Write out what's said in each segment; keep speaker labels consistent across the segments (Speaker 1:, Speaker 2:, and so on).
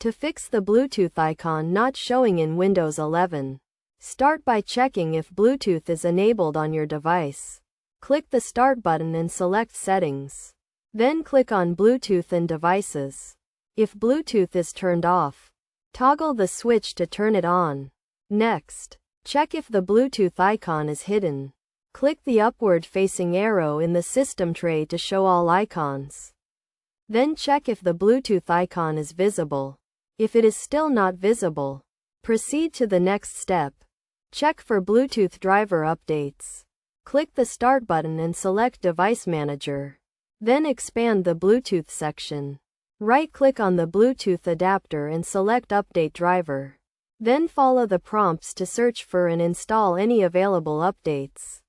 Speaker 1: To fix the Bluetooth icon not showing in Windows 11, start by checking if Bluetooth is enabled on your device. Click the Start button and select Settings. Then click on Bluetooth and Devices. If Bluetooth is turned off, toggle the switch to turn it on. Next, check if the Bluetooth icon is hidden. Click the upward-facing arrow in the system tray to show all icons. Then check if the Bluetooth icon is visible. If it is still not visible, proceed to the next step. Check for Bluetooth driver updates. Click the Start button and select Device Manager. Then expand the Bluetooth section. Right-click on the Bluetooth adapter and select Update Driver. Then follow the prompts to search for and install any available updates.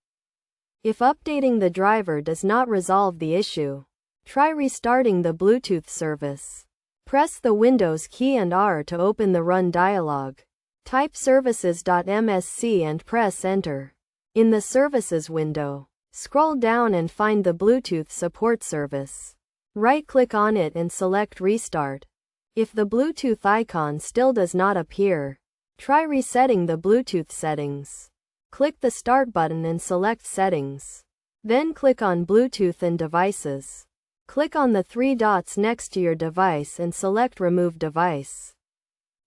Speaker 1: If updating the driver does not resolve the issue, try restarting the Bluetooth service. Press the Windows key and R to open the Run dialog. Type services.msc and press Enter. In the Services window, scroll down and find the Bluetooth support service. Right-click on it and select Restart. If the Bluetooth icon still does not appear, try resetting the Bluetooth settings. Click the Start button and select Settings. Then click on Bluetooth and Devices. Click on the three dots next to your device and select Remove Device.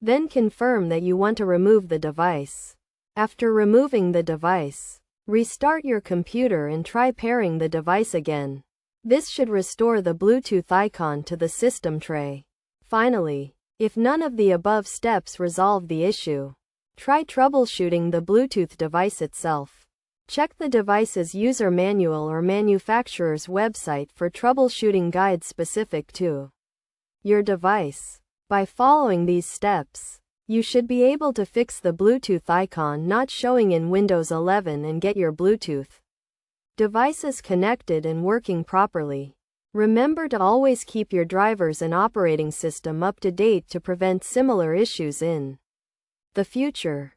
Speaker 1: Then confirm that you want to remove the device. After removing the device, restart your computer and try pairing the device again. This should restore the Bluetooth icon to the system tray. Finally, if none of the above steps resolve the issue, try troubleshooting the Bluetooth device itself. Check the device's user manual or manufacturer's website for troubleshooting guides specific to your device. By following these steps, you should be able to fix the Bluetooth icon not showing in Windows 11 and get your Bluetooth devices connected and working properly. Remember to always keep your drivers and operating system up to date to prevent similar issues in the future.